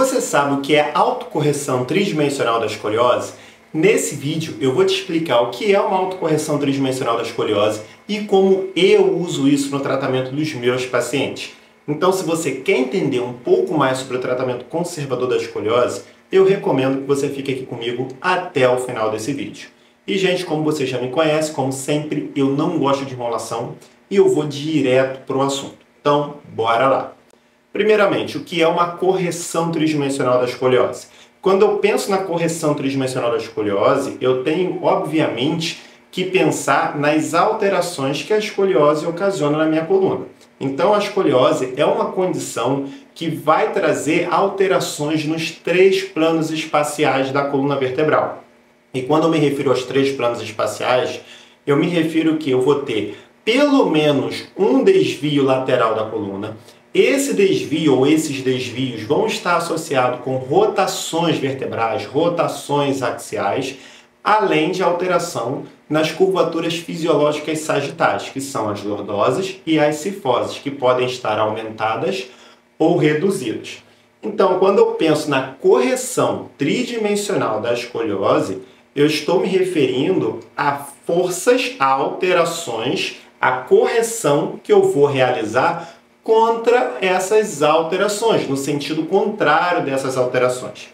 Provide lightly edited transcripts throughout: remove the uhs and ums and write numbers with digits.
Você sabe o que é autocorreção tridimensional da escoliose? Nesse vídeo eu vou te explicar o que é uma autocorreção tridimensional da escoliose e como eu uso isso no tratamento dos meus pacientes. Então, se você quer entender um pouco mais sobre o tratamento conservador da escoliose, eu recomendo que você fique aqui comigo até o final desse vídeo. E, gente, como você já me conhece, como sempre, eu não gosto de enrolação e eu vou direto para o assunto. Então, bora lá! Primeiramente, o que é uma correção tridimensional da escoliose? Quando eu penso na correção tridimensional da escoliose, eu tenho, obviamente, que pensar nas alterações que a escoliose ocasiona na minha coluna. Então, a escoliose é uma condição que vai trazer alterações nos 3 planos espaciais da coluna vertebral. E quando eu me refiro aos 3 planos espaciais, eu me refiro que eu vou ter pelo menos um desvio lateral da coluna. Esse desvio ou esses desvios vão estar associados com rotações vertebrais, rotações axiais, além de alteração nas curvaturas fisiológicas sagitais, que são as lordoses e as cifoses, que podem estar aumentadas ou reduzidas. Então, quando eu penso na correção tridimensional da escoliose, eu estou me referindo a forças, a alterações, a correção que eu vou realizar contra essas alterações, no sentido contrário dessas alterações.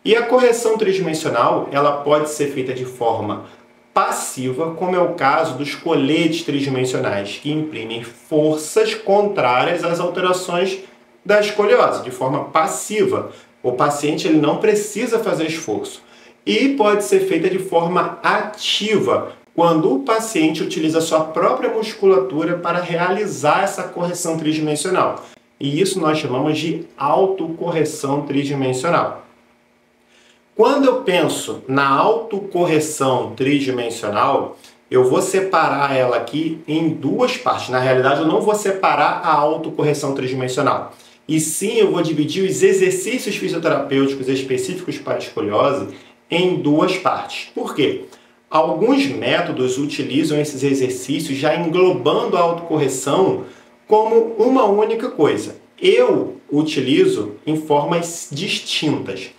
E a correção tridimensional, ela pode ser feita de forma passiva, como é o caso dos coletes tridimensionais, que imprimem forças contrárias às alterações da escoliose, de forma passiva. O paciente ele não precisa fazer esforço. E pode ser feita de forma ativa, quando o paciente utiliza sua própria musculatura para realizar essa correção tridimensional. E isso nós chamamos de autocorreção tridimensional. Quando eu penso na autocorreção tridimensional, eu vou separar ela aqui em 2 partes. Na realidade, eu não vou separar a autocorreção tridimensional. E sim, eu vou dividir os exercícios fisioterapêuticos específicos para a escoliose em 2 partes. Por quê? Alguns métodos utilizam esses exercícios já englobando a autocorreção como uma única coisa. Eu utilizo em formas distintas.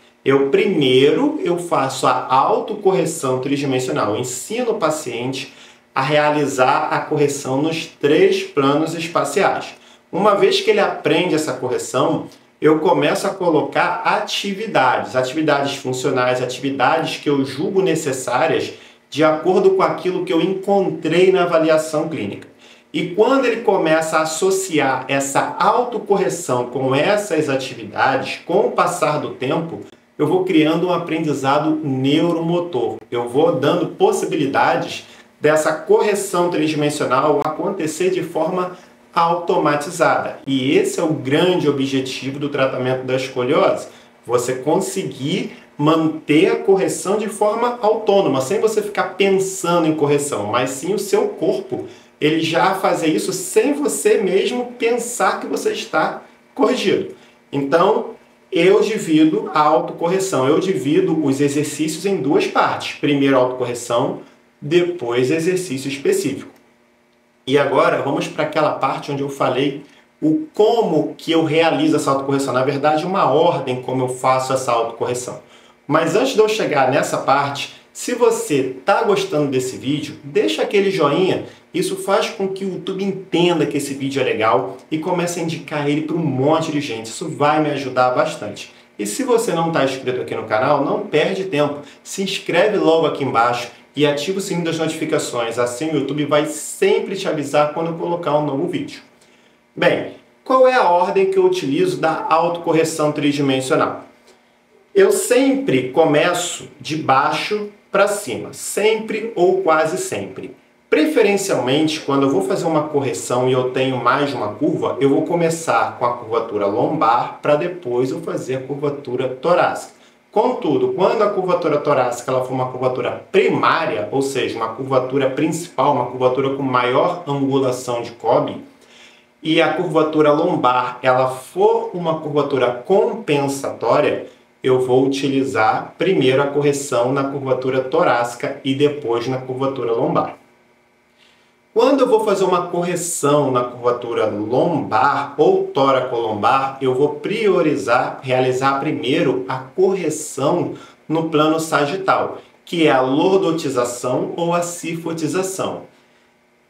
Primeiro eu faço a autocorreção tridimensional, eu ensino o paciente a realizar a correção nos 3 planos espaciais. Uma vez que ele aprende essa correção, eu começo a colocar atividades funcionais, atividades que eu julgo necessárias de acordo com aquilo que eu encontrei na avaliação clínica. E quando ele começa a associar essa autocorreção com essas atividades, com o passar do tempo, eu vou criando um aprendizado neuromotor. Eu vou dando possibilidades dessa correção tridimensional acontecer de forma automatizada. E esse é o grande objetivo do tratamento da escoliose. Você conseguir manter a correção de forma autônoma, sem você ficar pensando em correção, mas sim o seu corpo, ele já fazer isso sem você mesmo pensar que você está corrigido. Então, eu divido a autocorreção, eu divido os exercícios em 2 partes. Primeiro a autocorreção, depois exercício específico. E agora vamos para aquela parte onde eu falei o como que eu realizo essa autocorreção. Na verdade, uma ordem como eu faço essa autocorreção. Mas antes de eu chegar nessa parte, se você está gostando desse vídeo, deixa aquele joinha. Isso faz com que o YouTube entenda que esse vídeo é legal e comece a indicar ele para um monte de gente. Isso vai me ajudar bastante. E se você não está inscrito aqui no canal, não perde tempo. Se inscreve logo aqui embaixo e ativa o sininho das notificações. Assim o YouTube vai sempre te avisar quando eu colocar um novo vídeo. Bem, qual é a ordem que eu utilizo da autocorreção tridimensional? Eu sempre começo de baixo para cima, sempre ou quase sempre. Preferencialmente, quando eu vou fazer uma correção e eu tenho mais de uma curva, eu vou começar com a curvatura lombar para depois eu fazer a curvatura torácica. Contudo, quando a curvatura torácica ela for uma curvatura primária, ou seja, uma curvatura principal, uma curvatura com maior angulação de Cobb, e a curvatura lombar ela for uma curvatura compensatória, eu vou utilizar primeiro a correção na curvatura torácica e depois na curvatura lombar. Quando eu vou fazer uma correção na curvatura lombar ou toracolombar, eu vou priorizar, realizar primeiro a correção no plano sagital, que é a lordotização ou a cifotização.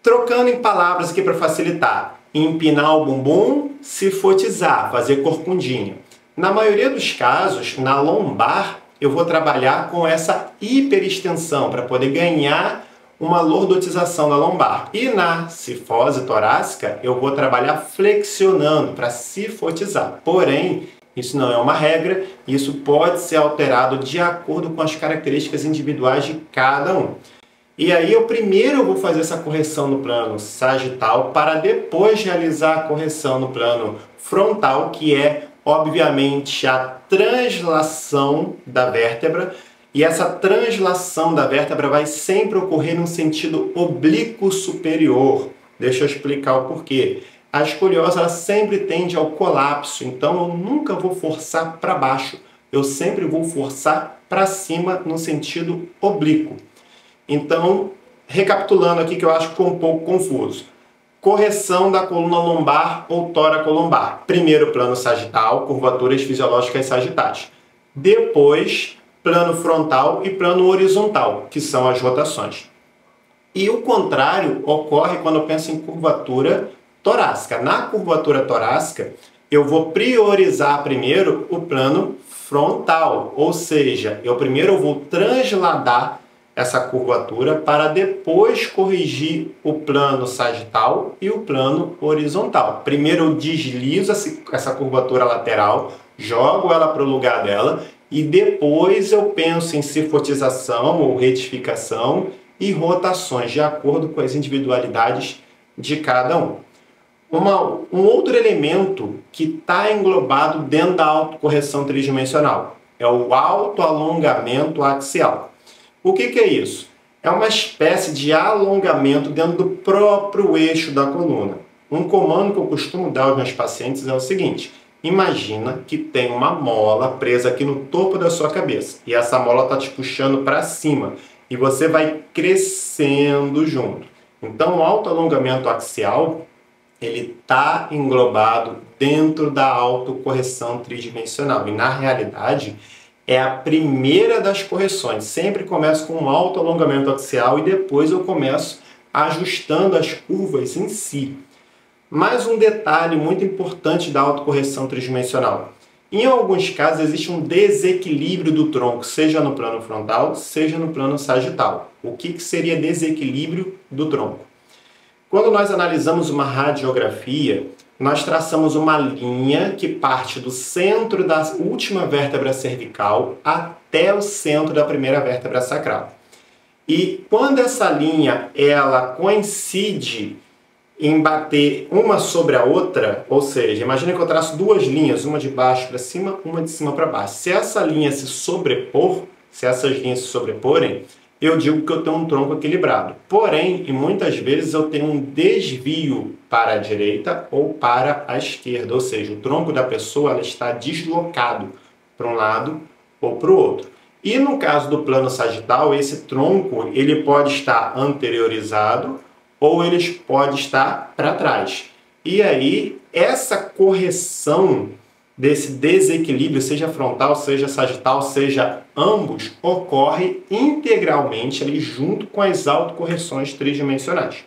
Trocando em palavras aqui para facilitar, empinar o bumbum, cifotizar, fazer corcundinha. Na maioria dos casos, na lombar, eu vou trabalhar com essa hiperextensão para poder ganhar uma lordotização na lombar. E na cifose torácica, eu vou trabalhar flexionando para cifotizar. Porém, isso não é uma regra, isso pode ser alterado de acordo com as características individuais de cada um. E aí, primeiro eu vou fazer essa correção no plano sagital para depois realizar a correção no plano frontal, que é, obviamente, a translação da vértebra. E essa translação da vértebra vai sempre ocorrer no sentido oblíquo superior. Deixa eu explicar o porquê. A escoliose ela sempre tende ao colapso, então eu nunca vou forçar para baixo, eu sempre vou forçar para cima no sentido oblíquo. Então, recapitulando aqui que eu acho que ficou um pouco confuso. Correção da coluna lombar ou toracolombar. Primeiro plano sagital, curvaturas fisiológicas sagitais. Depois, plano frontal e plano horizontal, que são as rotações. E o contrário ocorre quando eu penso em curvatura torácica. Na curvatura torácica, eu vou priorizar primeiro o plano frontal, ou seja, eu vou transladar essa curvatura para depois corrigir o plano sagital e o plano horizontal. Primeiro eu deslizo essa curvatura lateral, jogo ela para o lugar dela e depois eu penso em cifotização ou retificação e rotações, de acordo com as individualidades de cada um. Um outro elemento que está englobado dentro da autocorreção tridimensional é o autoalongamento axial. O que é isso? É uma espécie de alongamento dentro do próprio eixo da coluna. Um comando que eu costumo dar aos meus pacientes é o seguinte: imagina que tem uma mola presa aqui no topo da sua cabeça e essa mola está te puxando para cima e você vai crescendo junto. Então o autoalongamento axial ele está englobado dentro da autocorreção tridimensional e na realidade é a primeira das correções. Sempre começo com um autoalongamento axial e depois eu começo ajustando as curvas em si. Mais um detalhe muito importante da autocorreção tridimensional. Em alguns casos existe um desequilíbrio do tronco, seja no plano frontal, seja no plano sagital. O que seria desequilíbrio do tronco? Quando nós analisamos uma radiografia, nós traçamos uma linha que parte do centro da última vértebra cervical até o centro da primeira vértebra sacral. E quando essa linha ela coincide em bater uma sobre a outra, ou seja, imagina que eu traço duas linhas, uma de baixo para cima, uma de cima para baixo. Se essa linha se sobrepor, se essas linhas se sobreporem, eu digo que eu tenho um tronco equilibrado. Porém, e muitas vezes eu tenho um desvio para a direita ou para a esquerda, ou seja, o tronco da pessoa ela está deslocado para um lado ou para o outro. E no caso do plano sagital, esse tronco ele pode estar anteriorizado ou ele pode estar para trás. E aí, essa correção desse desequilíbrio, seja frontal, seja sagital, seja ambos, ocorre integralmente ali junto com as autocorreções tridimensionais.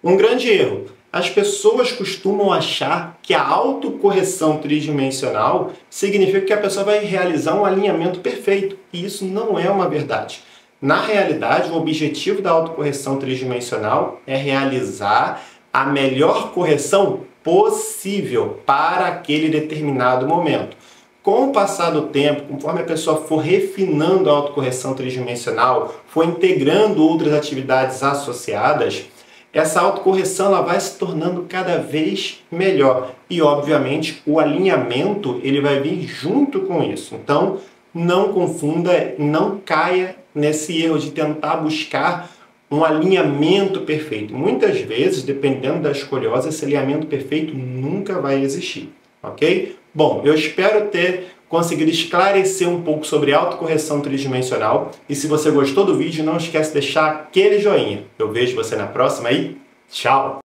Um grande erro. As pessoas costumam achar que a autocorreção tridimensional significa que a pessoa vai realizar um alinhamento perfeito. E isso não é uma verdade. Na realidade, o objetivo da autocorreção tridimensional é realizar a melhor correção possível para aquele determinado momento. Com o passar do tempo, conforme a pessoa for refinando a autocorreção tridimensional, for integrando outras atividades associadas, essa autocorreção ela vai se tornando cada vez melhor. E, obviamente, o alinhamento ele vai vir junto com isso. Então, não confunda, não caia nesse erro de tentar buscar um alinhamento perfeito. Muitas vezes, dependendo da escoliose, esse alinhamento perfeito nunca vai existir, ok? Bom, eu espero ter conseguido esclarecer um pouco sobre autocorreção tridimensional. E se você gostou do vídeo, não esquece de deixar aquele joinha. Eu vejo você na próxima e tchau!